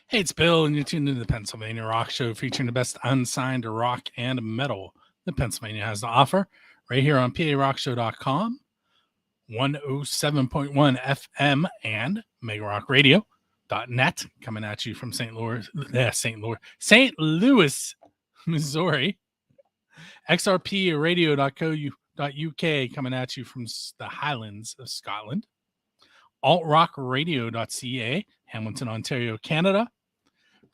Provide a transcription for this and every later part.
Hey, it's Bill, and you're tuned into the Pennsylvania Rock Show featuring the best unsigned rock and metal that Pennsylvania has to offer right here on PARockShow.com, 107.1 FM, and MegaRockRadio.net coming at you from St. Louis, Missouri. XRPRadio.co.uk coming at you from the Highlands of Scotland. AltRockRadio.ca, Hamilton, Ontario, Canada.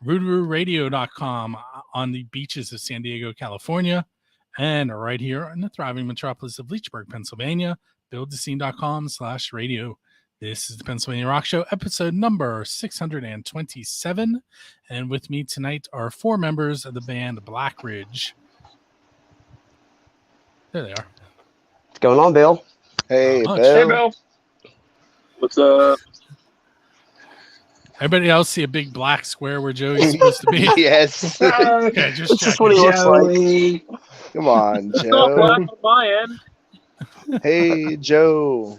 RoodarooRadio.com on the beaches of San Diego, California. And right here in the thriving metropolis of Leechburg, Pennsylvania, buildthescene.com/radio. This is the Pennsylvania Rock Show, episode number 627. And with me tonight are four members of the band Black Ridge. There they are. What's going on, Bill? Hey, Bill. Hey, Bill. What's up? Everybody else see a big black square where Joey's supposed to be? Yes. Okay, just That's checking. what he looks like. Come on, It's not black Joe. on my end. Hey, Joe.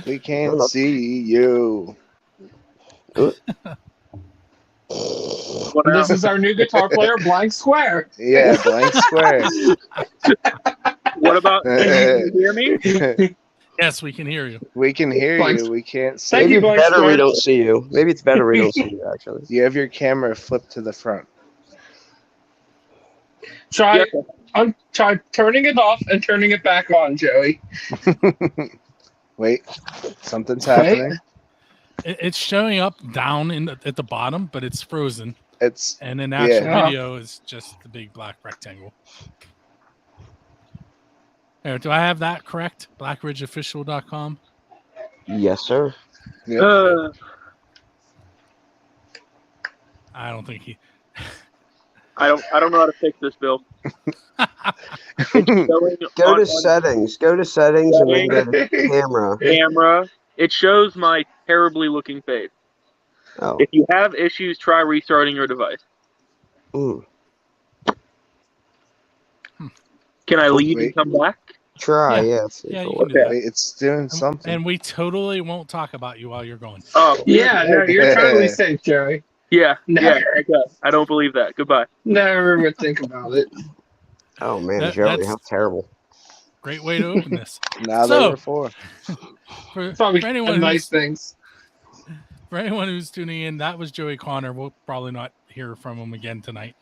We can't see you. What This else? is our new guitar player, Blank Square. Yeah, blank square. What about? Can you hear me? Yes, we can hear you. We can hear Blank- you. We can't see Thank Maybe you, you. it's Blank better we Square. don't see you. Maybe it's better we don't see you, actually. You have your camera flipped to the front. Try, Yeah. try turning it off and turning it back on, Joey. Wait, something's happening. It's showing up down at the bottom, but it's frozen. It's And an actual Yeah. video is just the big black rectangle. There, do I have that correct? BlackRidgeOfficial.com. Yes, sir. yeah. I don't think he. I don't know how to fix this, Bill. Go to settings. Go to settings and then go to camera. Camera. It shows my terribly looking face. Oh. If you have issues, try restarting your device. Mm. Can I leave Wait. and come back? Try, Yeah. yes. Yeah, you can do Okay. that. Wait, it's doing something. And we totally won't talk about you while you're going. Oh, Yeah, no, you're totally safe, Joey. yeah. Never. Yeah. Okay. I don't believe that. Goodbye. Never would think about it. Oh, man, That- Joey, that's- how terrible. Great way to open this. Now So- there were four. For, Probably for anyone nice things. for anyone who's tuning in, that was Joey Connor. We'll probably not hear from him again tonight.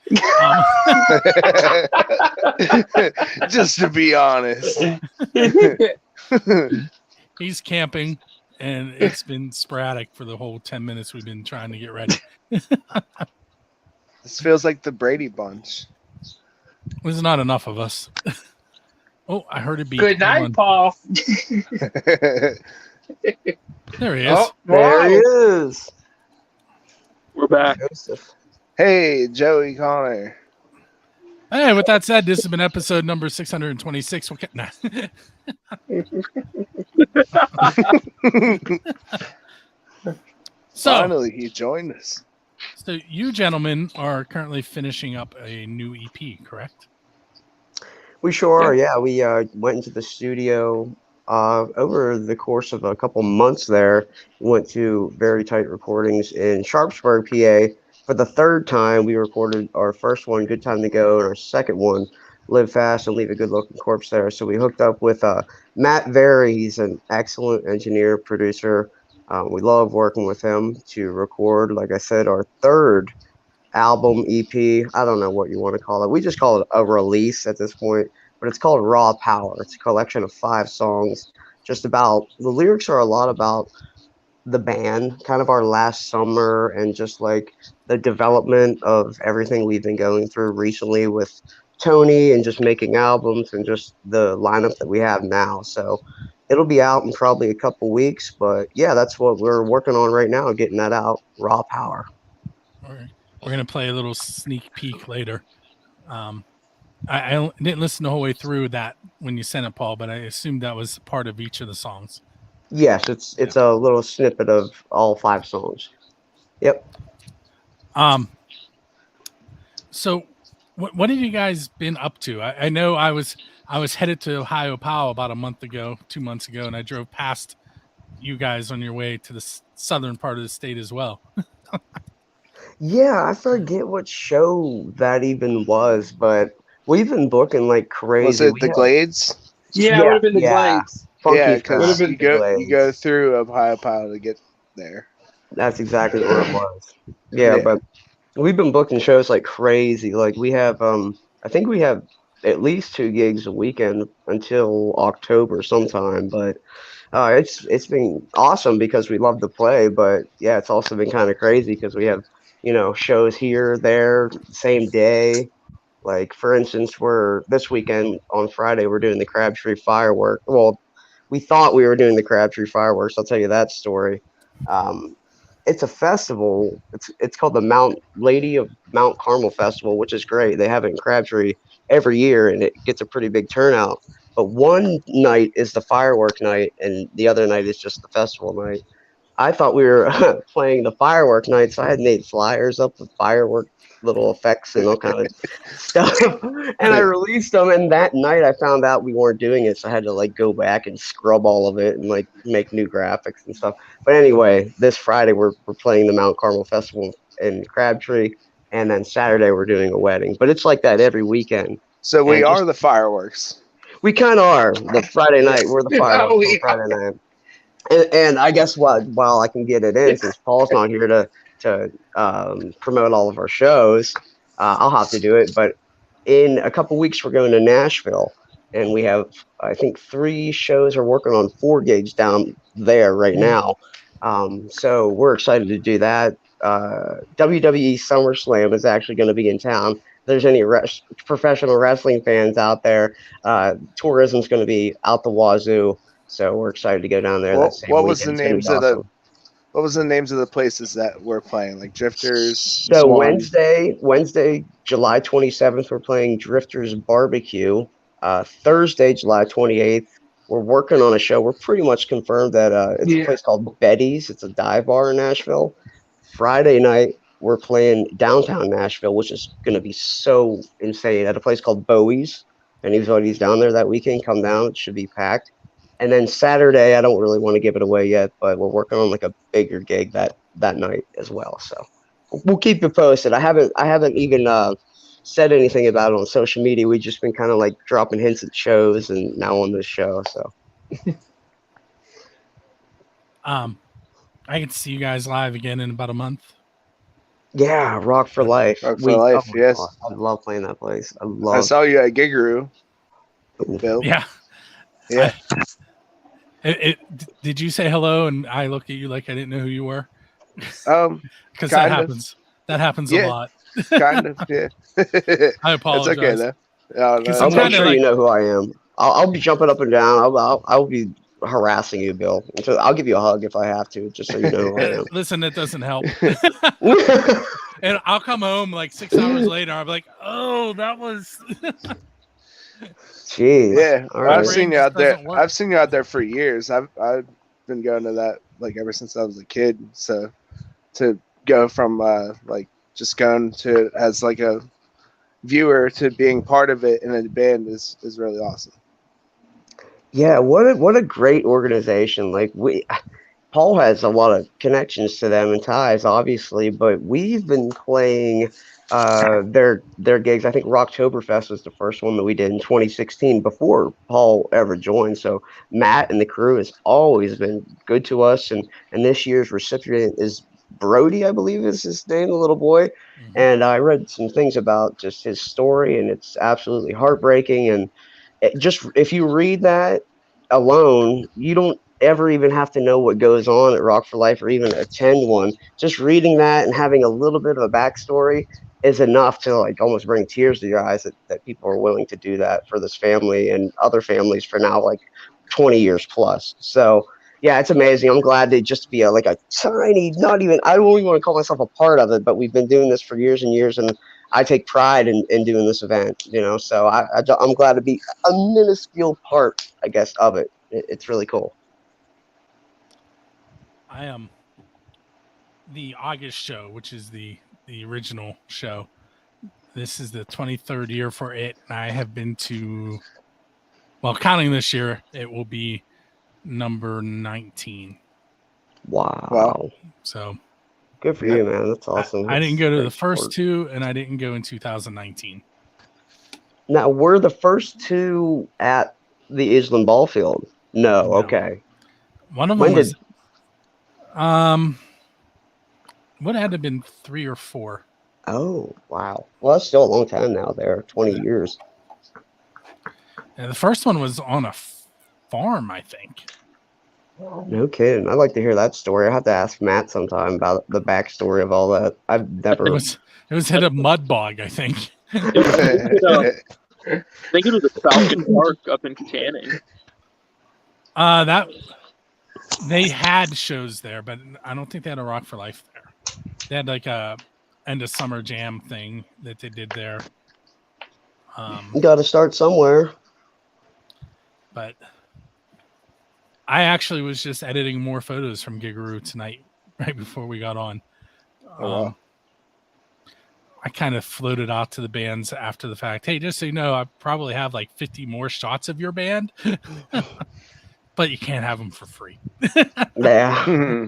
Just to be honest. He's camping, and it's been sporadic for the whole 10 minutes we've been trying to get ready. This feels like the Brady Bunch. There's not enough of us. Oh, I heard it beep. Good Hold night, on. Paul. There he is. Oh, There he wow. is. We're back. Joseph. Hey, Joey Connor. Hey, with that said, this has been episode number 626. Okay, nah. So, Finally, he joined us. so you gentlemen are currently finishing up a new EP, correct? We sure are, yeah. We went into the studio over the course of a couple months there. Went to Very Tight Recordings in Sharpsburg, PA. For the third time, we recorded our first one, Good Time to Go, and our second one, Live Fast and Leave a Good Looking Corpse there. So we hooked up with Matt Very. He's an excellent engineer, producer. We love working with him to record, like I said, our third album EP. I don't know what you want to call it. We just call it a release at this point, but it's called Raw Power. It's a collection of 5 songs. Just about the lyrics are a lot about the band, kind of our last summer, and just like the development of everything we've been going through recently with Tony and just making albums and just the lineup that we have now. So it'll be out in probably a couple weeks, but yeah, that's what we're working on right now, getting that out. Raw Power. We're going to play a little sneak peek later. I didn't listen the whole way through that when you sent it, Paul, but I assumed that was part of each of the songs. Yes, it's a little snippet of all 5 songs. Yep. So what have you guys been up to? I know I was headed to Ohio Powell about 2 months ago, and I drove past you guys on your way to the southern part of the state as well. Yeah, I forget what show that even was, but we've been booking like Was crazy. it We the have, Glades? Yeah, it would have been the Glades. Funky Yeah, Fest, because been you the go Glades. through Ohio Pile to get there. That's exactly where it was. Yeah, Yeah. but we've been booking shows like crazy. Like we have, I think we have at least 2 gigs a weekend until October sometime. But it's been awesome because we love to play. But yeah, it's also been kind of crazy because we have, shows here, there, same day. Like for instance, we're this weekend on Friday we're doing the Crabtree firework. Well, we thought we were doing the Crabtree fireworks. I'll tell you that story. Um, it's a festival. It's called the Mount Lady of Mount Carmel Festival, which is great. They have it in Crabtree every year, and it gets a pretty big turnout. But one night is the firework night, and the other night is just the festival night. I thought we were playing the firework night, so I had made flyers up with firework little effects and all kind of stuff. And I released them, and that night I found out we weren't doing it, so I had to like go back and scrub all of it and like make new graphics and stuff. But anyway, this Friday we're playing the Mount Carmel Festival in Crabtree, and then Saturday we're doing a wedding. But it's like that every weekend. So we And are just- the fireworks. We kind of are the Friday night. We're the Yeah, fireworks we on Friday night. And I guess while I can get it in, since Paul's not here to promote all of our shows, I'll have to do it. But in a couple weeks, we're going to Nashville, and we have I think 3 shows. We're working on 4 gigs down there right now. So we're excited to do that. WWE SummerSlam is actually going to be in town. If there's any professional wrestling fans out there, tourism's going to be out the wazoo. So we're excited to go down there. That same What was the weekend. It's gonna be names of awesome. what was the names of the places that we're playing? Like Drifters. So Swan. Wednesday, July 27th, we're playing Drifters Barbecue. Thursday, July 28th, we're working on a show. We're pretty much confirmed that it's a place called Betty's. It's a dive bar in Nashville. Friday night, we're playing downtown Nashville, which is going to be so insane, at a place called Bowie's. And anybody's down there that weekend, come down. It should be packed. And then Saturday, I don't really want to give it away yet, but we're working on like a bigger gig that night as well. So we'll keep you posted. I haven't even said anything about it on social media. We've just been kind of like dropping hints at shows, and now on this show. So I can see you guys live again in about a month. yeah, Rock for Life. Rock for Life, my yes. God, I love playing that place. I saw you at Gigaroo, Bill. Yeah. Yeah. Did you say hello and I look at you like I didn't know who you were? Because that kind of. happens. That happens Yeah. a lot. Kind of, yeah. I apologize. It's okay though. No, no, Because I'm kinda sure like- you know who I am. I'll be jumping up and down. I'll be harassing you, Bill. So I'll give you a hug if I have to, just so you know who I Listen, that doesn't help. am. And I'll come home like 6 hours later. I'll be like, oh, that was. Jeez. Yeah, All right. I've seen you Brain out just there. doesn't work. I've seen you out there for years. I've been going to that like ever since I was a kid. So to go from like just going to as like a viewer to being part of it in a band is really awesome. Yeah, what a great organization. Like Paul has a lot of connections to them and ties, obviously, but we've been playing their gigs. I think Rocktoberfest was the first one that we did in 2016 before Paul ever joined. So Matt and the crew has always been good to us, and this year's recipient is Brody, I believe is his name, the little boy. Mhm. And I read some things about just his story, and it's absolutely heartbreaking. And if you read that alone, you don't ever even have to know what goes on at Rock for Life or even attend one. Just reading that and having a little bit of a backstory is enough to like almost bring tears to your eyes that people are willing to do that for this family and other families for now like 20 years plus. So yeah, it's amazing. I'm glad to just be like a tiny, not even, I don't even want to call myself a part of it, but we've been doing this for years and years, and I take pride in doing this event, so I'm glad to be a minuscule part, I guess, of it. It's really cool. I am the August show, which is the original show. This is the 23rd year for it. And I have been to, well, counting this year, it will be number 19. Wow. So Good for you, man. That's awesome. I didn't go to That's the first sport. two, and I didn't go in 2019. Now, were the first two at the Island Ball Field? No. No. Okay. One of them When was did? what had to have been 3 or 4. Oh, wow. Well, that's still a long time now. There, 20 years. And the first one was on a farm, I think. No kidding. I'd like to hear that story. I have to ask Matt sometime about the backstory of all that. I've never. It was at a mud bog, I think. I think it was a Falcon Park up in Canning. That they had shows there, but I don't think they had a Rock for Life there. They had like a end of summer jam thing that they did there. You got to start somewhere. But I actually was just editing more photos from Gigaroo tonight, right before we got on. Wow. I kind of floated out to the bands after the fact. Hey, just so you know, I probably have like 50 more shots of your band, but you can't have them for free. Yeah.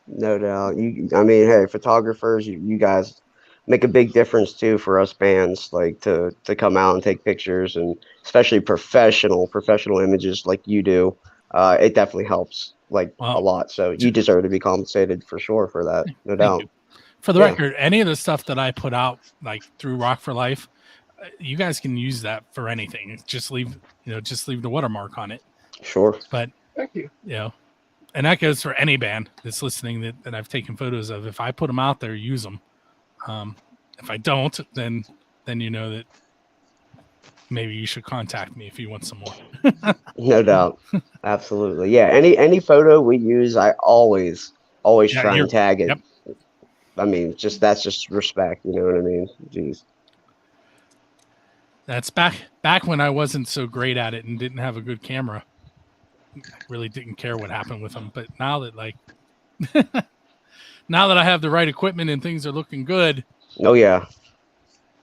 No doubt. I mean, hey, photographers, you guys make a big difference too for us bands, like to come out and take pictures, and especially professional images like you do. It definitely helps a lot. So you deserve to be compensated for sure for that, no doubt. For the record, any of the stuff that I put out like through Rock for Life, you guys can use that for anything. Just leave the watermark on it. Sure. But Thank you. And that goes for any band that's listening that I've taken photos of. If I put them out there, use them. If I don't, then you know that maybe you should contact me if you want some more. No doubt. Absolutely. Yeah. Any photo we use, I always try and tag it. Yep. I mean, that's just respect. You know what I mean? Jeez. That's back when I wasn't so great at it and didn't have a good camera. I really didn't care what happened with them. But now that now that I have the right equipment and things are looking good. Oh yeah.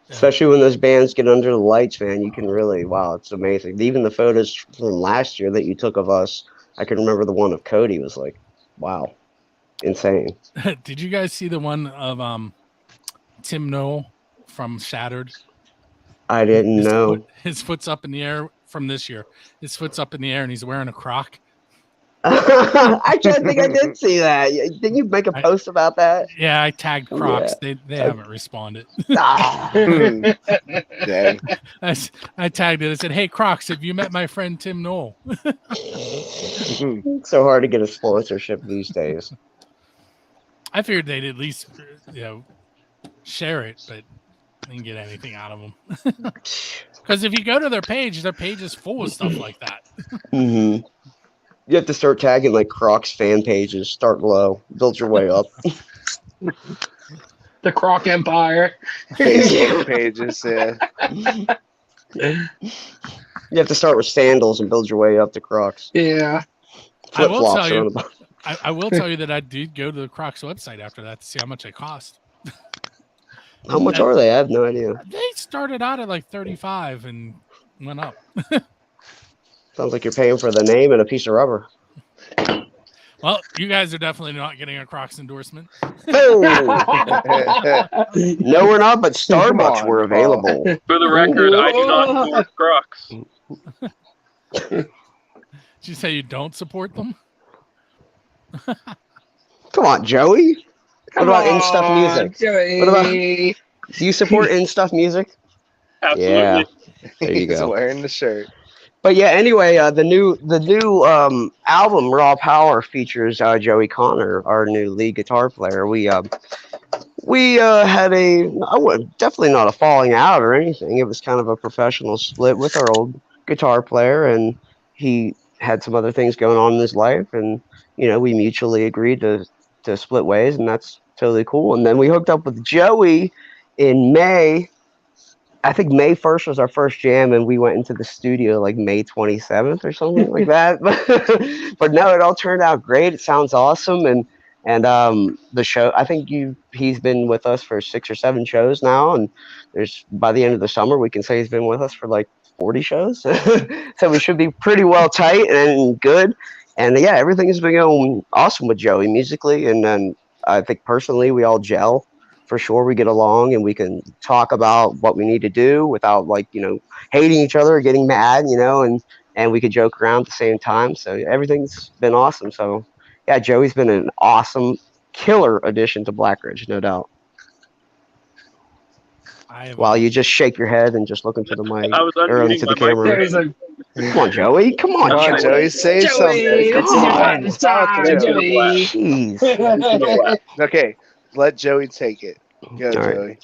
Especially when those bands get under the lights, man, you can really, wow, it's amazing. Even the photos from last year that you took of us, I can remember the one of Cody was like, wow, insane. Did you guys see the one of Tim Noel from Shattered? I didn't know. His foot's up in the air from this year. His foot's up in the air and he's wearing a Croc. I think I did see that. Didn't you make a post about that? Yeah, I tagged Crocs. Yeah. They haven't responded. Dang. I tagged it. I said, "Hey Crocs, have you met my friend Tim Noel?" It's so hard to get a sponsorship these days. I figured they'd at least share it, but I didn't get anything out of them. Because if you go to their page is full of stuff like that. Mm-hmm. You have to start tagging like Crocs fan pages. Start low, build your way up. The Croc Empire. Pages, yeah. You have to start with sandals and build your way up to Crocs. Yeah. Flip flops. I will tell you that I did go to the Crocs website after that to see how much they cost. How much are they? I have no idea. They started out at like $35 and went up. Sounds like you're paying for the name and a piece of rubber. Well, you guys are definitely not getting a Crocs endorsement. No, we're not, but Starbucks were available. For the record, I do not endorse Crocs. Did you say you don't support them? Come on, Joey. What about In Stuff Music? Joey. What about, do you support In Stuff Music? Absolutely. Yeah. There you He's go. wearing the shirt. But yeah, anyway, the new album Raw Power features Joey Connor, our new lead guitar player. We had definitely not a falling out or anything. It was kind of a professional split with our old guitar player, and he had some other things going on in his life, and we mutually agreed to split ways, and that's totally cool. And then we hooked up with Joey in May. I think May 1st was our first jam, and we went into the studio like May 27th or something like that. But no, it all turned out great. It sounds awesome, and the show. I think he's been with us for 6 or 7 shows now, and by the end of the summer we can say he's been with us for like 40 shows. So we should be pretty well tight and good. And yeah, everything's been going awesome with Joey musically, and then I think personally we all gel for sure. We get along and we can talk about what we need to do without like hating each other or getting mad, and we could joke around at the same time. So everything's been awesome. So yeah, Joey's been an awesome killer addition to Black Ridge, no doubt. While you just shake your head and just look into the mic I was or unmuting into the my mic. camera. There's a Come on, Joey. Come on, Come on, Joey, say something. it's Come your on. time, Joey. Jeez. Okay, let Joey take it. Go, All right. Joey.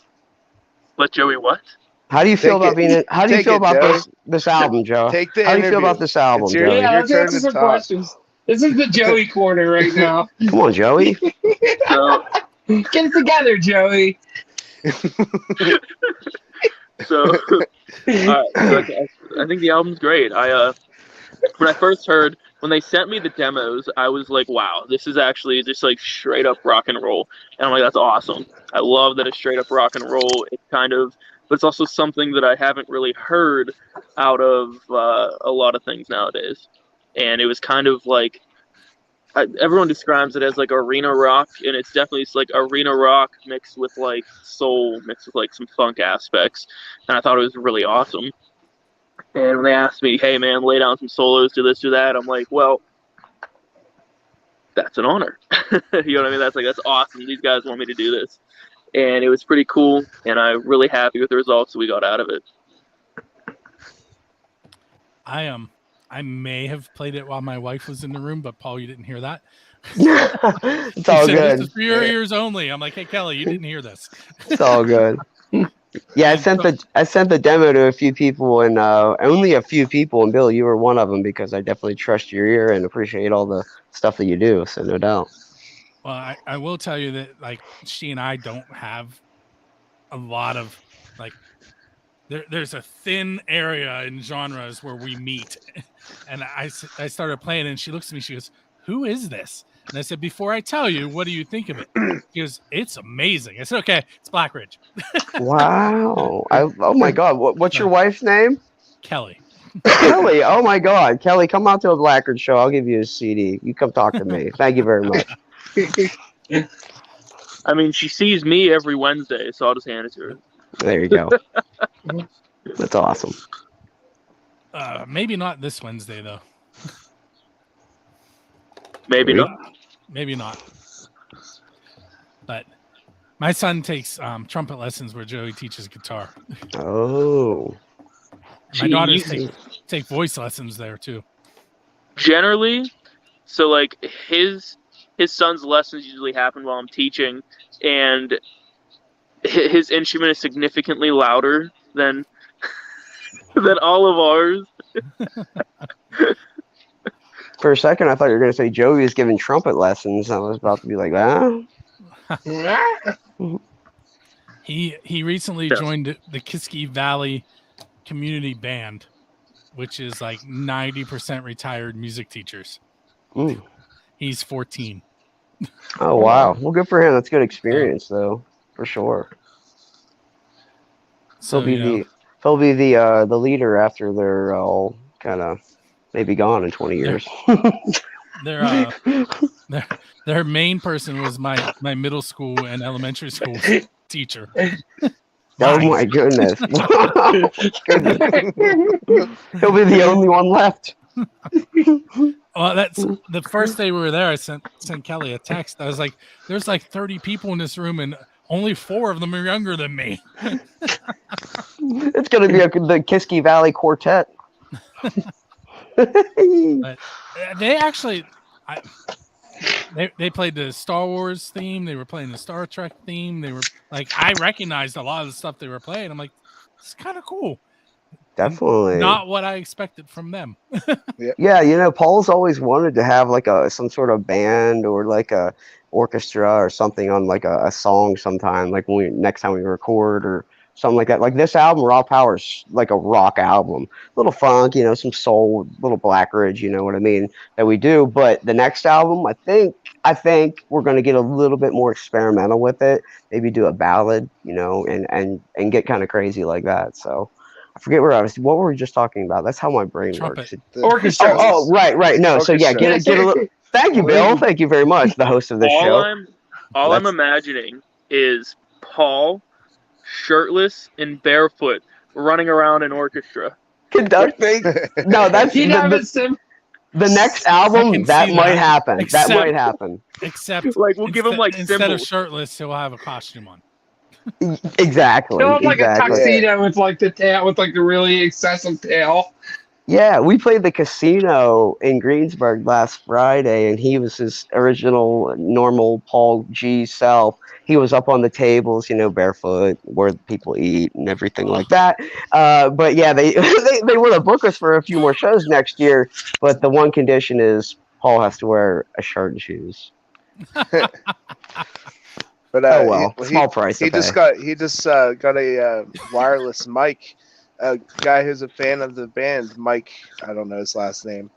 Let Joey what? How do you feel Take about it. being? How do you Take feel it, about Joey. this album, Joe? Take the How do you interview. feel about this album, It's your- Joey? Yeah, Your let's turn answer to some talk. questions. This is the Joey corner right now. Come on, Joey. So, Get it together, Joey. so, I think the album's great. When I first heard, when they sent me the demos, I was like, wow, this is actually just like straight up rock and roll. And I'm like, that's awesome. I love that it's straight up rock and roll. It's kind of, but it's also something that I haven't really heard out of a lot of things nowadays. And it was kind of like, everyone describes it as like arena rock, and it's definitely like arena rock mixed with like soul, mixed with like some funk aspects. And I thought it was really awesome. And when they asked me, hey man, lay down some solos, do this, do that, I'm like, well, that's an honor. You know what I mean? That's awesome. These guys want me to do this. And it was pretty cool, and I'm really happy with the results that we got out of it. I may have played it while my wife was in the room, but Paul, you didn't hear that. It's He all said, good. This is for your ears only. I'm like, hey Kelly, you didn't hear this. It's all good. Yeah, I sent the demo to a few people, and only a few people, and Bill, you were one of them because I definitely trust your ear and appreciate all the stuff that you do. So no doubt. Well, I will tell you that like she and I don't have a lot of like there's a thin area in genres where we meet. And I started playing and she looks at me, she goes, who is this? And I said, before I tell you, what do you think of it? She goes, it's amazing. I said, okay, it's Black Ridge. Wow. Oh my God. What's your wife's name? Kelly. Kelly. Oh my God. Kelly, come out to a Black Ridge show. I'll give you a CD. You come talk to me. Thank you very much. I mean, she sees me every Wednesday, so I'll just hand it to her. There you go. That's awesome. Maybe not this Wednesday though. Maybe Really? not. Maybe not. But my son takes trumpet lessons where Joey teaches guitar. Oh. My daughters Jeez. take voice lessons there too. Generally, so like his son's lessons usually happen while I'm teaching, and his instrument is significantly louder than than all of ours. For a second, I thought you were going to say Joey was giving trumpet lessons. I was about to be like, ah. He recently Yes. joined the Kiski Valley Community Band, which is like 90% retired music teachers. Mm. He's 14. Oh, wow. Well, good for him. That's good experience, though, for sure. So He'll be the leader after they're all kind of maybe gone in 20 years. their main person was my middle school and elementary school teacher. Oh my goodness. He'll be the only one left. Well, that's the first day we were there. I sent Kelly a text. I was like, "There's like 30 people in this room, and only 4 of them are younger than me." It's going to be the Kiski Valley Quartet. But they actually, they played the Star Wars theme. They were playing the Star Trek theme. They were like, I recognized a lot of the stuff they were playing. I'm like, it's kind of cool. Definitely. Not what I expected from them. Yeah, Paul's always wanted to have like some sort of band or like a orchestra or something on like a song sometime, like next time we record or something like that. Like this album, Raw Power's like a rock album, little funk, some soul, little Black Ridge, you know what I mean, that we do. But the next album, I think we're going to get a little bit more experimental with it. Maybe do a ballad, and get kind of crazy like that. So I forget where I was. What were we just talking about? That's how my brain Trumpet. works. The- Orchestra. Oh, right. No, so yeah, Orchestra. get a little. Thank you, Bill. Thank you very much, the host of this All show. I'm imagining is Paul, shirtless and barefoot, running around an orchestra. Conducting. No, that's He'd have the, a sim. the next I album. can That see might that. happen. That Except- might happen. Except Like we'll give him like instead of symbols. shirtless, he'll have a costume on. Exactly. He'll have like a exactly. tuxedo with like the tail, with like the really excessive tail. Yeah, we played the casino in Greensburg last Friday, and he was his original, normal Paul G self. He was up on the tables, barefoot, where people eat and everything like that. But yeah, they they want to book us for a few more shows next year. But the one condition is Paul has to wear a shirt and shoes. But Oh well, small price. he to just pay. got a wireless mic. A guy who's a fan of the band, Mike. I don't know his last name,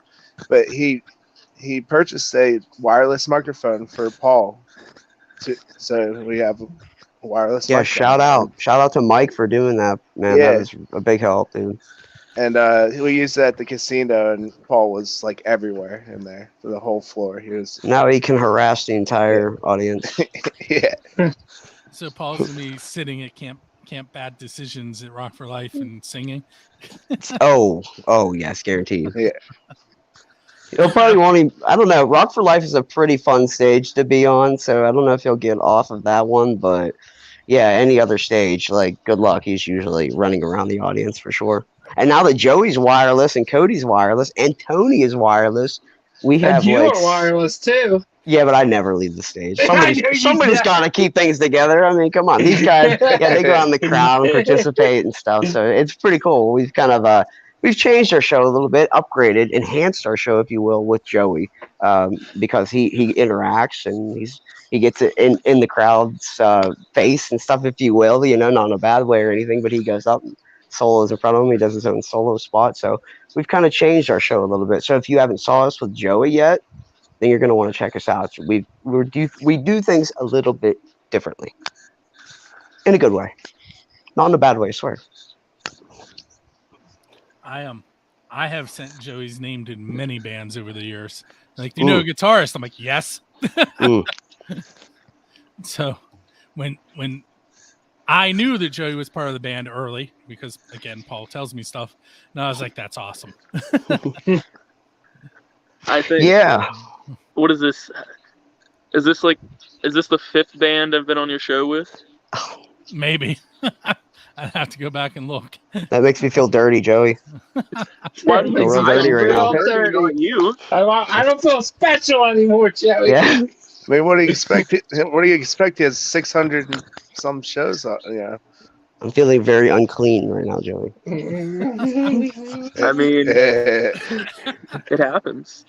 but he purchased a wireless microphone for Paul. So we have a wireless. Yeah, microphone. shout out to Mike for doing that, man. Yeah. That was a big help, dude. And we used it at the casino, and Paul was like everywhere in there for the whole floor. He was Now he can harass the entire audience. yeah. So Paul's gonna be sitting at Camp Bad Decisions at Rock for Life and singing. Oh, yes, guaranteed. Yeah. He'll probably won't even, I don't know. Rock for Life is a pretty fun stage to be on, so I don't know if he'll get off of that one, but yeah, any other stage, like, good luck. He's usually running around the audience for sure. And now that Joey's wireless and Cody's wireless and Tony is wireless, we have And you like are wireless too. yeah, but I never leave the stage. I know you Somebody's don't. got to keep things together. I mean, come on, these guys. Yeah, they go out in the crowd and participate and stuff. So it's pretty cool. We've kind of we've changed our show a little bit, upgraded, enhanced our show, if you will, with Joey, because he interacts and he gets it in the crowd's face and stuff, if you will. Not in a bad way or anything, but he goes up and solos in front of him. He does his own solo spot. So we've kind of changed our show a little bit. So if you haven't saw us with Joey yet, then you're going to want to check us out. We do things a little bit differently, in a good way, not in a bad way. I swear. I have sent Joey's name to many bands over the years. Like, do you know a guitarist? I'm like, yes. So when I knew that Joey was part of the band early, because again, Paul tells me stuff, and I was like, that's awesome. I think. Yeah. What is this? Is this the fifth band I've been on your show with? Maybe. I'd have to go back and look. That makes me feel dirty, Joey. Why Makes do you We're me dirty right now. feel dirty. on you? I don't feel special anymore, Joey. Yeah. I mean, what do you expect? What do you expect? He has 600 and some shows. Yeah. I'm feeling very unclean right now, Joey. I mean, it happens.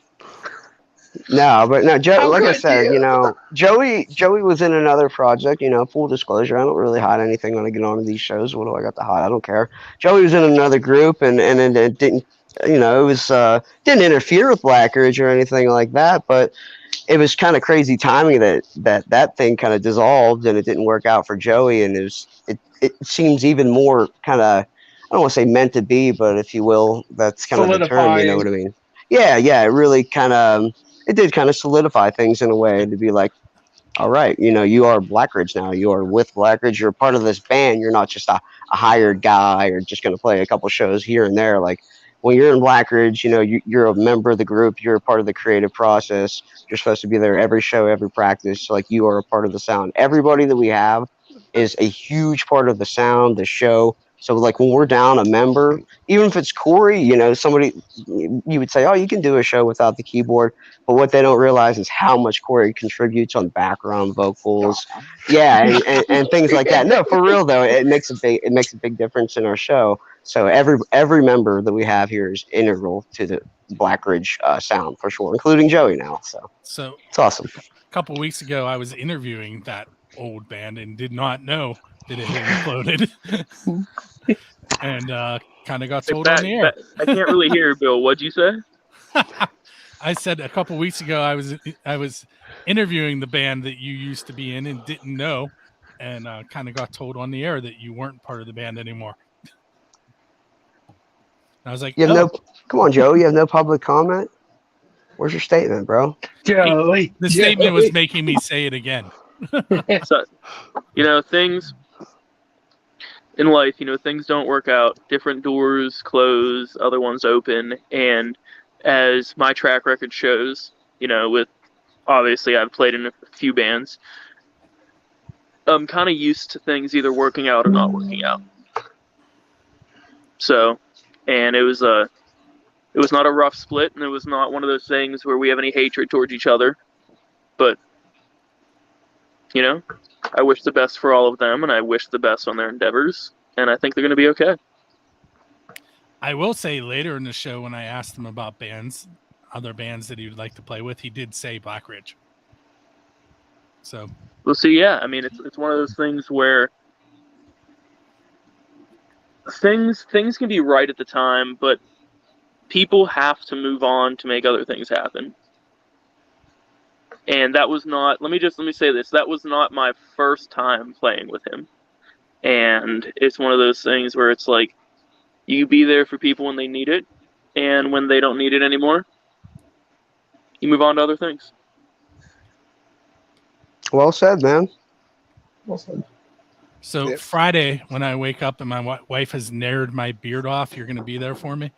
No, but no, How like I could said, you? Joey was in another project, full disclosure. I don't really hide anything when I get onto these shows. What do I got to hide? I don't care. Joey was in another group and it didn't, it was, didn't interfere with Black Ridge or anything like that, but it was kind of crazy timing that thing kind of dissolved and it didn't work out for Joey. And it seems even more kind of, I don't want to say meant to be, but if you will, that's kind of the term, you know what I mean? Yeah. It really kind of, it did kind of solidify things in a way to be like, all right, you are Black Ridge now. You are with Black Ridge. You're part of this band. You're not just a hired guy or just going to play a couple shows here and there. Like when you're in Black Ridge, you're a member of the group. You're a part of the creative process. You're supposed to be there every show, every practice. So, like you are a part of the sound. Everybody that we have is a huge part of the sound, the show. So like when we're down a member, even if it's Corey, somebody, you would say, oh, you can do a show without the keyboard. But what they don't realize is how much Corey contributes on background vocals. Yeah. And things like that. No, for real though, it makes a big difference in our show. So every member that we have here is integral to the Black Ridge sound for sure, including Joey now. So it's awesome. A couple of weeks ago, I was interviewing that old band and did not know that it had imploded. And kind of got told on the air. I can't really hear, Bill. What'd you say? I said a couple weeks ago I was interviewing the band that you used to be in and didn't know, and kind of got told on the air that you weren't part of the band anymore. I was like, You have oh, no. Come on, Joe. You have no public comment. Where's your statement, bro? Joey. the statement was making me say it again. So, things in life, things don't work out. Different doors close, other ones open. And as my track record shows, with obviously I've played in a few bands, I'm kind of used to things either working out or not working out. So, and it was not a rough split, and it was not one of those things where we have any hatred towards each other. But, I wish the best for all of them, and I wish the best on their endeavors, and I think they're going to be okay. I will say later in the show when I asked him about other bands that he would like to play with, he did say Black Ridge. So we'll see. Yeah, I mean, it's one of those things where things can be right at the time, but people have to move on to make other things happen. And that was not. Let me say this. That was not my first time playing with him. And it's one of those things where it's like, you be there for people when they need it, and when they don't need it anymore, you move on to other things. Well said, man. So Yep. Friday, when I wake up and my wife has nared my beard off, you're going to be there for me?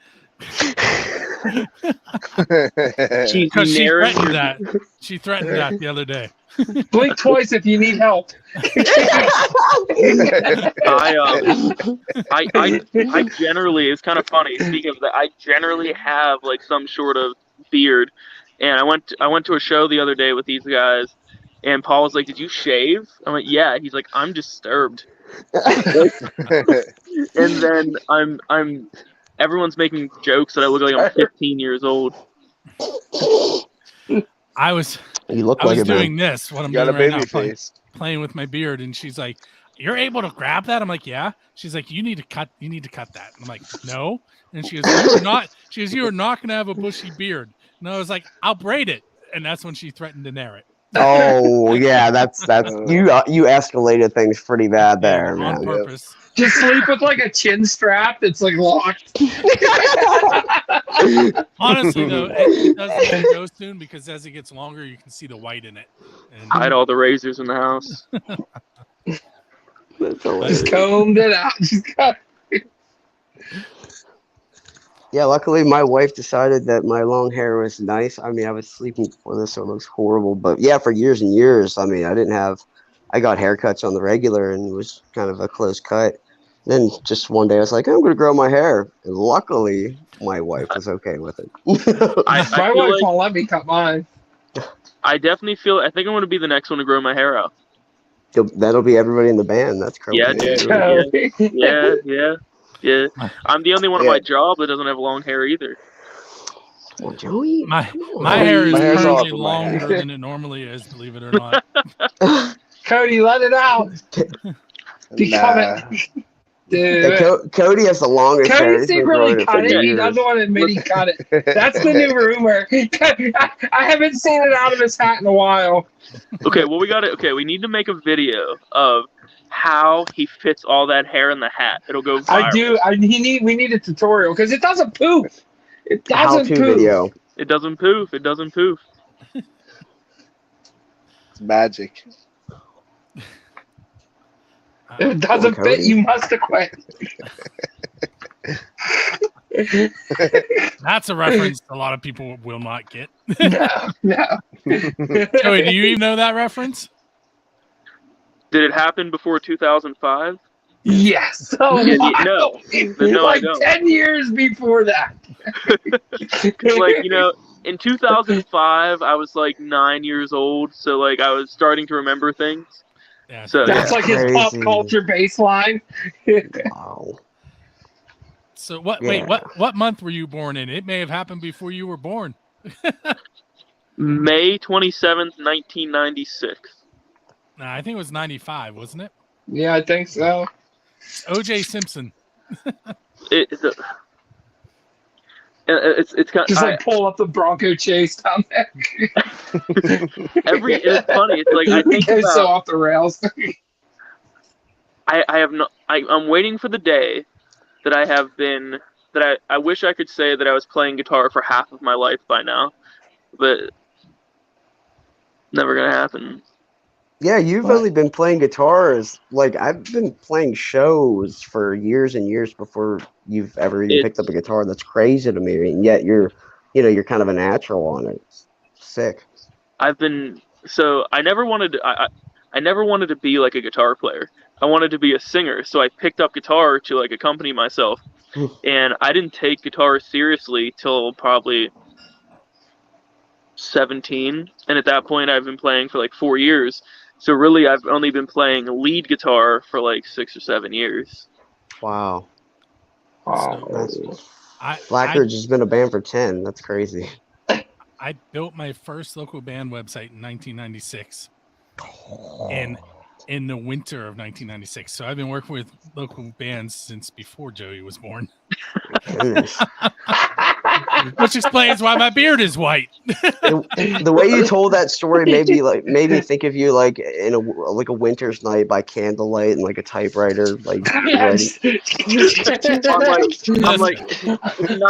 Because she threatened that. She threatened that the other day. Blink twice if you need help. I generally, it's kind of funny. Speaking of that, I generally have like some sort of beard, and I went to a show the other day with these guys, and Paul was like, "Did you shave?" I'm like, "Yeah." He's like, "I'm disturbed," and then everyone's making jokes that I look like I'm 15 years old. I was You look I like was it, man. doing this, what I'm Got a doing right baby now, face. playing with my beard, and she's like, "You're able to grab that?" I'm like, "Yeah." She's like, You need to cut that." I'm like, "No." And she goes, "You are not gonna have a bushy beard." And I was like, "I'll braid it." And that's when she threatened to nair it. Oh yeah, that's you escalated things pretty bad there, on man. purpose. Just sleep with like a chin strap that's like locked. Honestly, though, it does need to go soon because as it gets longer, you can see the white in it. And Hide all the razors in the house. That's hilarious. Just combed it out. Just got Yeah, luckily my wife decided that my long hair was nice. I mean, I was sleeping before this, so it looks horrible. But yeah, for years and years, I mean, I got haircuts on the regular, and it was kind of a close cut. Then just one day, I was like, I'm going to grow my hair. And luckily, my wife was okay with it. I my feel wife like won't let me cut mine. I definitely feel. I think I'm going to be the next one to grow my hair out. That'll be everybody in the band. That's crazy. Yeah, dude. Yeah. I'm the only one on Yeah. my job that doesn't have long hair either. Come on, Joey. my Come on. my hair is My hair's all currently over my head. longer than it normally is, believe it or not. Cody, let it out. Become Nah. it. Dude. Yeah, Cody has the longest hair. Cody He's been growing secretly it for cut it. He years. doesn't want to admit he cut it. That's the new rumor. I haven't seen it out of his hat in a while. Okay, well we need to make a video of how he fits all that hair in the hat. It'll go viral. I do. We need a tutorial because it doesn't poof. It doesn't How-to poof. video. It doesn't poof. It doesn't poof. It's magic. If it doesn't Cody. fit, you must have quit. That's a reference a lot of people will not get. No. Joey, do you even know that reference? Did it happen before 2005? Yes. Oh, Yeah, wow. no. No, I like don't. 10 years before that. 'Cause, like, in 2005, I was like 9 years old, so like I was starting to remember things. Yeah. So That's yeah. like his pop Crazy. culture baseline. Wow. So what? Yeah. Wait, what month were you born in? It may have happened before you were born. May 27th, 1996. Nah, I think it was 95, wasn't it? Yeah, I think so. O.J. Simpson. It's kind Just of like pull up the Bronco Chase down there. it's funny. It's like I think It goes so about, off the rails. I'm waiting for the day that I have been that I wish I could say that I was playing guitar for half of my life by now, but never gonna happen. Yeah, you've What? only been playing guitars. Like, I've been playing shows for years and years before you've ever even picked up a guitar. That's crazy to me. And yet you're kind of a natural on it. Sick. I never wanted to, I never wanted to be like a guitar player. I wanted to be a singer, so I picked up guitar to like accompany myself. And I didn't take guitar seriously till probably 17, and at that point I've been playing for like 4 years. So really I've only been playing lead guitar for like 6 or 7 years. Wow. So, Blackridge has been a band for 10. That's crazy. I built my first local band website in 1996. In the winter of 1996. So I've been working with local bands since before Joey was born. Goodness. Which explains why my beard is white. The way you told that story made me think of you like in a winter's night by candlelight and like a typewriter, like Yes. I'm like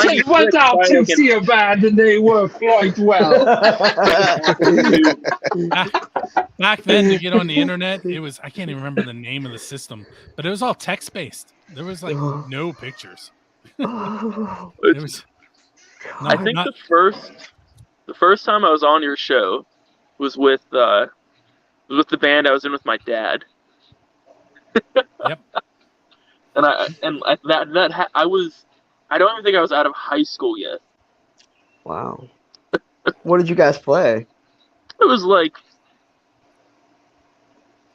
They went out to see a band and they worked quite well. Back then, to get on the internet, it was, I can't even remember the name of the system, but it was all text based. There was like no pictures. It was, I think the first time I was on your show was with the band I was in with my dad. Yep. I don't even think I was out of high school yet. Wow. What did you guys play? It was like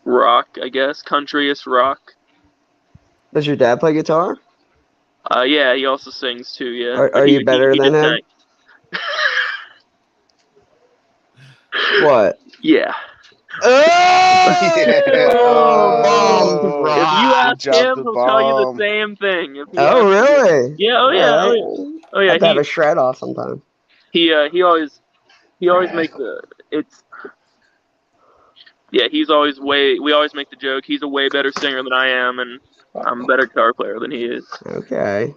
rock, I guess, country-ish rock. Does your dad play guitar? Yeah, he also sings too. Yeah. Are you better than him? sang. What? Yeah. Oh, Oh, If you ask dropped him, the he'll tell you bomb. the same thing. If you Oh, ask him. really? Yeah. Oh yeah. Oh yeah. Oh I yeah. have to have a shred off sometime. He always makes he's always we always make the joke he's a way better singer than I am, and I'm a better guitar player than he is. Okay.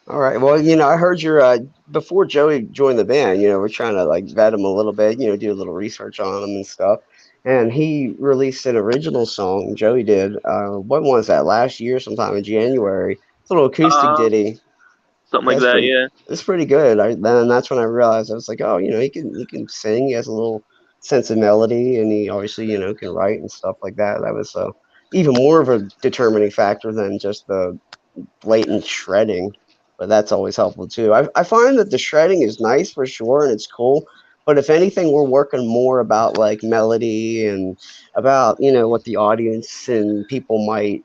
All right. Well, I heard your before Joey joined the band, we're trying to like vet him a little bit, do a little research on him and stuff. And he released an original song, Joey did. When was that? Last year, sometime in January. It's a little acoustic ditty. Something like that, yeah. It's pretty good. Then that's when I realized, I was like, oh, he can sing. He has a little sense of melody, and he obviously, can write and stuff like that. That was even more of a determining factor than just the blatant shredding. But that's always helpful too. I find that the shredding is nice for sure, and it's cool. But if anything, we're working more about like melody and about, what the audience and people might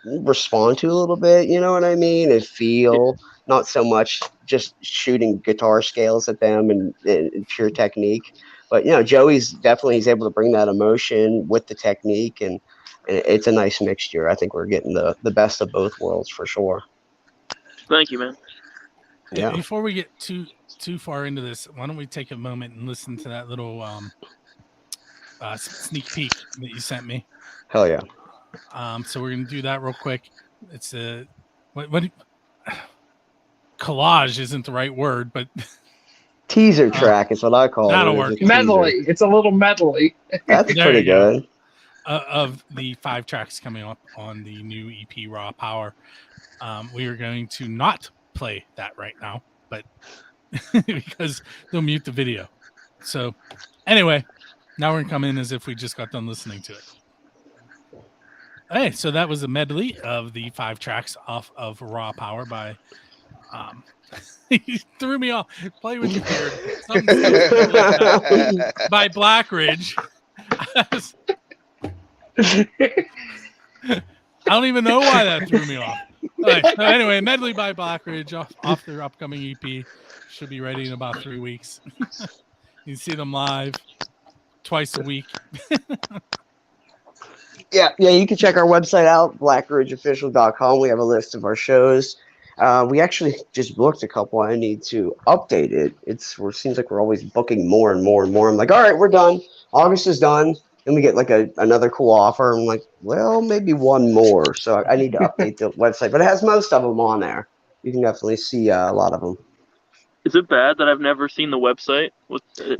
respond to a little bit, you know what I mean? And feel, not so much just shooting guitar scales at them and pure technique. But, Joey's definitely, he's able to bring that emotion with the technique, and it's a nice mixture. I think we're getting the best of both worlds for sure. Thank you, man. Yeah. Before we get too far into this, why don't we take a moment and listen to that little sneak peek that you sent me? Hell yeah. So we're gonna do that real quick. It's collage isn't the right word, but teaser track is what I call that'll it. work. Medley. It's a little medley. That's There pretty you go. good. Of the 5 tracks coming up on the new EP Raw Power. We are going to not play that right now, but because they'll mute the video. So anyway, now we're gonna come in as if we just got done listening to it. Hey, so that was a medley of the 5 tracks off of Raw Power by he threw me off. Play with your beard. By Blackridge. I don't even know why that threw me off. Right. So anyway, medley by Blackridge off their upcoming EP. Should be ready in about 3 weeks. You can see them live twice a week. Yeah, you can check our website out, blackridgeofficial.com. We have a list of our shows. We actually just booked a couple. I need to update it. It seems like we're always booking more and more and more. I'm like, all right, we're done. August is done. Then we get like another cool offer. I'm like, well, maybe one more. So I need to update the website, but it has most of them on there. You can definitely see a lot of them. Is it bad that I've never seen the website?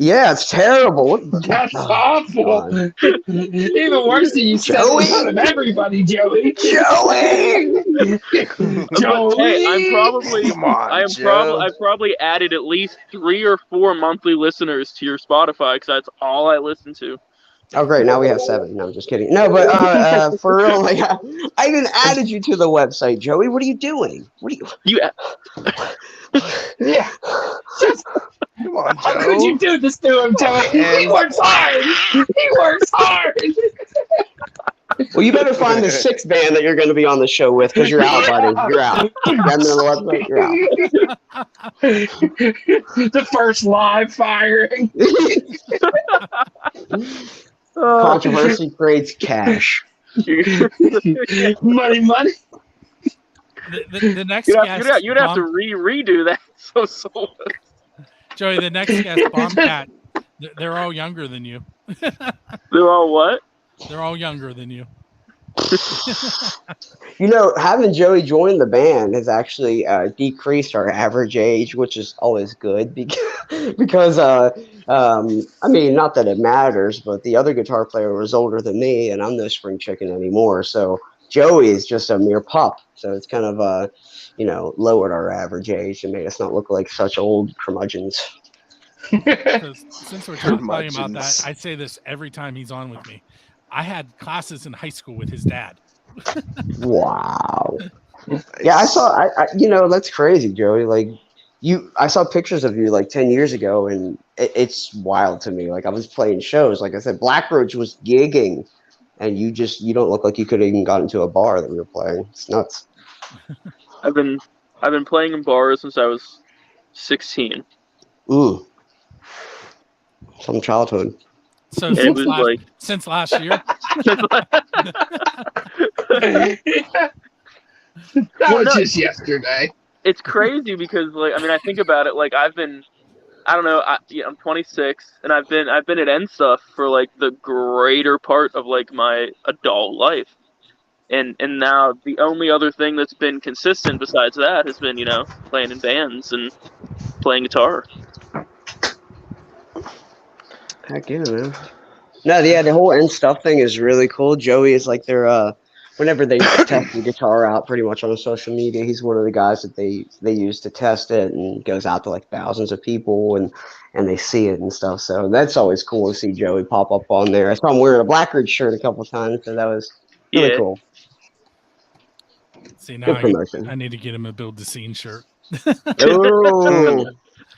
Yeah, it's terrible. What the- That's oh, awful. God. Even worse than you said Joey? in front of everybody, Joey. Joey! Joey. Hey, Come on, I probably added at least 3 or 4 monthly listeners to your Spotify because that's all I listen to. Oh, great. Now we have 7. No, I'm just kidding. No, but for real, like, I even added you to the website, Joey. What are you doing? What are you? Yeah. Just, Come on, how could you Joe. do this to him, Joey? He works hard. He works hard. Well, you better find the 6th band that you're going to be on the show with because you're out, buddy. You're out. You got me on the website? You're out. The first live firing. Controversy creates cash. Money. The next guest, you'd have to redo that. So Joey, the next guest, Bombcat, they're all younger than you. they're all what? They're all younger than you. You know, having Joey join the band has actually decreased our average age, which is always good because I mean, not that it matters, but the other guitar player was older than me, and I'm no spring chicken anymore. So Joey is just a mere pup. So it's kind of lowered our average age and made us not look like such old curmudgeons. Since we're talking about that, Curmudgeons. I say this every time he's on with me. I had classes in high school with his dad. Wow. Yeah, I saw. I that's crazy, Joey. Like, I saw pictures of you like 10 years ago, and it's wild to me. Like, I was playing shows. Like I said, Black Roach was gigging, and you don't look like you could have even gotten to a bar that we were playing. It's nuts. I've been playing in bars since I was 16. Ooh. Some childhood. So It was like since last year. That was just yesterday. It's crazy because I think about it. Like I'm 26 and I've been at N stuff for like the greater part of like my adult life. And now the only other thing that's been consistent besides that has been, playing in bands and playing guitar. Heck yeah, man. No, yeah, the whole end stuff thing is really cool. Joey is like their whenever they test the guitar out pretty much on social media, he's one of the guys that they use to test it and goes out to like thousands of people and they see it and stuff. So that's always cool to see Joey pop up on there. I saw him wearing a Blackridge shirt a couple times, so that was really cool. See, now Good promotion. I need to get him a Build the Scene shirt. Ooh,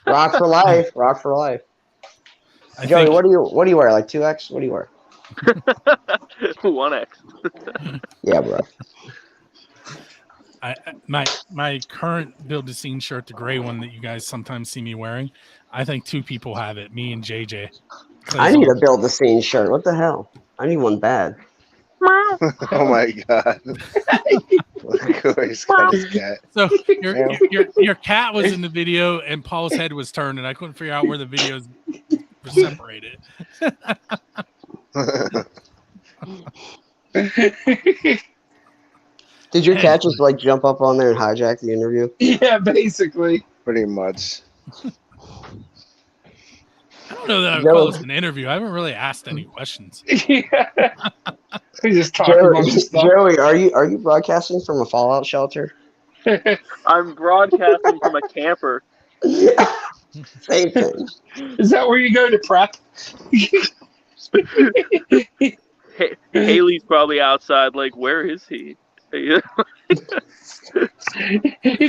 rock for life, rock for life. Joey, what do you wear? Like 2X? What do you wear? 1X. Yeah, bro. My current Build the Scene shirt, the gray one that you guys sometimes see me wearing, I think 2 people have it, me and JJ. I need a Build the Scene shirt. What the hell? I need one bad. Oh my god. Look where he's got his cat. So your cat was in the video and Paul's head was turned and I couldn't figure out where the videos were separated. Did your cat just like jump up on there and hijack the interview? Yeah, basically. Pretty much. I don't know that I would call this an interview. I haven't really asked any questions. Yeah. We just talked a bunch of stuff. Joey, are you broadcasting from a fallout shelter? I'm broadcasting from a camper. Same thing. Is that where you go to prep? Haley's probably outside. Like, where is he? He's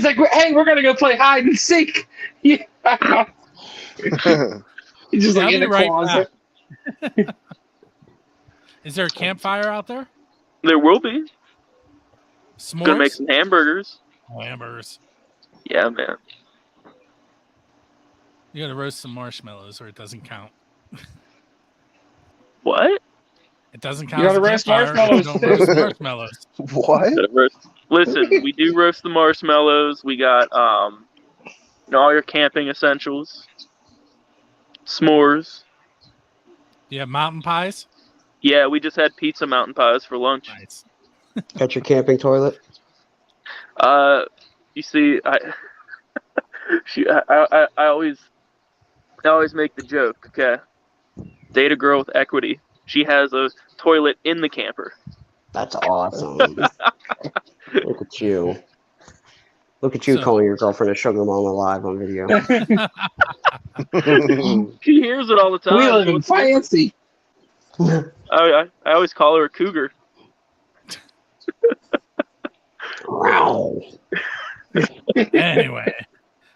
like, hey, we're gonna go play hide and seek. Yeah. He's just like in the closet. Is there a campfire out there? There will be. S'mores? Gonna make some hamburgers. Oh, hamburgers. Yeah, man. You gotta roast some marshmallows or it doesn't count. What? It doesn't count. You gotta as a roast campfire if you don't roast marshmallows. What? Listen, we do roast the marshmallows. We got all your camping essentials. S'mores. You have mountain pies? Yeah, we just had pizza mountain pies for lunch. Nice. Got your camping toilet? You see, I always make the joke. Okay, date a girl with equity. She has a toilet in the camper. That's awesome. Look at you. Look at you So- calling your girlfriend a sugar mama live on video. She hears it all the time. We live in fancy. I always call her a cougar. Wow. Anyway,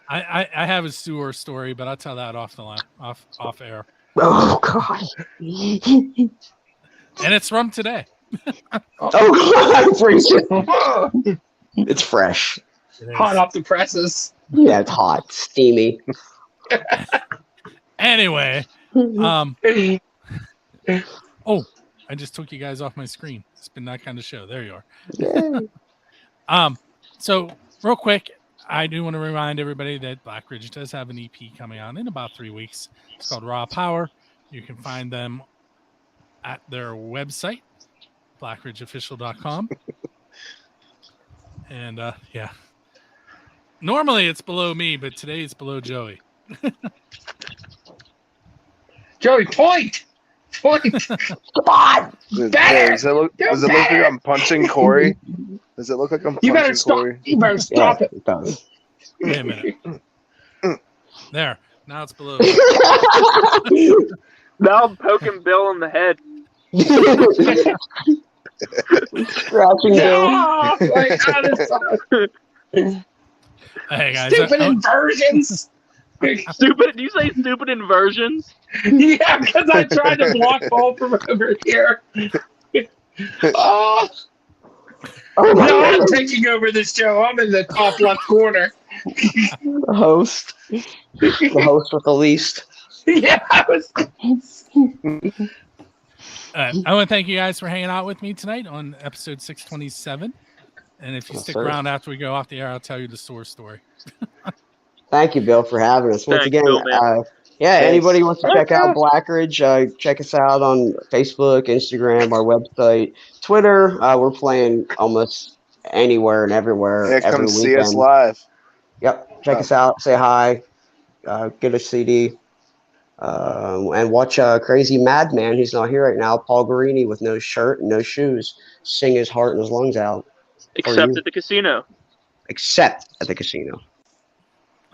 I have a sewer story, but I'll tell that off the line, off air. Oh God. And it's from today. Oh God. It's fresh. It is. Hot off the presses. Yeah, it's hot, steamy. Anyway, oh, I just took you guys off my screen. It's been that kind of show. There you are. Yeah. So real quick, I do want to remind everybody that Black Ridge does have an EP coming out in about 3 weeks. It's called Raw Power. You can find them at their website, blackridgeofficial.com. And yeah, normally it's below me, but today it's below Joey. Joey, point. Point. Come on. Better. Does it look like I'm punching Corey? Does it look like I'm You better punching stop. Corey? You better Yeah, stop it. it does. Wait a minute. There. Now it's below me. Now I'm poking Bill in the head. Scratching Bill. Oh, my God, it's Hey guys. stupid inversions. Stupid. Do you say stupid inversions? Yeah, because I tried to block ball from over here. Oh, Oh my no, I'm God. taking over this show. I'm in the top left corner. The host. The host with the least. Yeah, I was. I want to thank you guys for hanging out with me tonight on episode 627. And if you Yes, stick sir. around after we go off the air, I'll tell you the source story. Thank you, Bill, for having us. Once Thanks, again, Bill, man. yeah, Thanks. anybody wants to check out Blackridge, check us out on Facebook, Instagram, our website, Twitter. We're playing almost anywhere and everywhere. Yeah, every come see us weekend. live. Yep, check us out. Say hi. Get a CD. And watch Crazy Madman. He's not here right now. Paul Guarini with no shirt and no shoes. Sing his heart and his lungs out. Except you. at the casino. Except at the casino.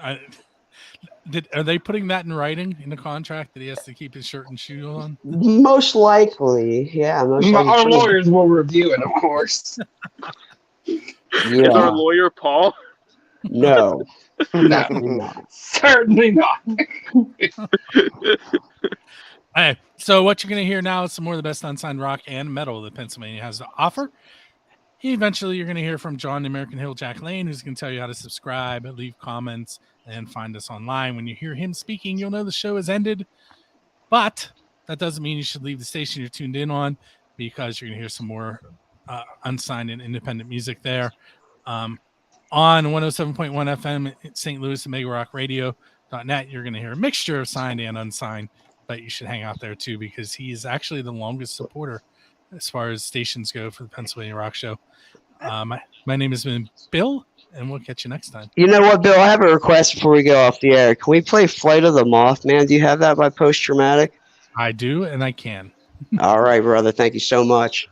Are they putting that in writing in the contract that he has to keep his shirt and shoe on? Most likely. Yeah. Most likely. Our lawyers will review it, of course. Is our Yeah. lawyer Paul? No. No, Not. certainly not. Hey, so what you're going to hear now is some more of the best unsigned rock and metal that Pennsylvania has to offer. Eventually, you're going to hear from John the American Hill Jack Lane, who's going to tell you how to subscribe, leave comments, and find us online. When you hear him speaking, you'll know the show has ended. But that doesn't mean you should leave the station you're tuned in on, because you're going to hear some more unsigned and independent music there. On 107.1 FM at St. Louis and MegaRockRadio.net, you're going to hear a mixture of signed and unsigned, but you should hang out there too, because he is actually the longest supporter as far as stations go for the Pennsylvania Rock Show. My name has been Bill, and we'll catch you next time. You know what, Bill? I have a request before we go off the air. Can we play Flight of the Mothman? Do you have that by Post Traumatic? I do, and I can. All right, brother. Thank you so much.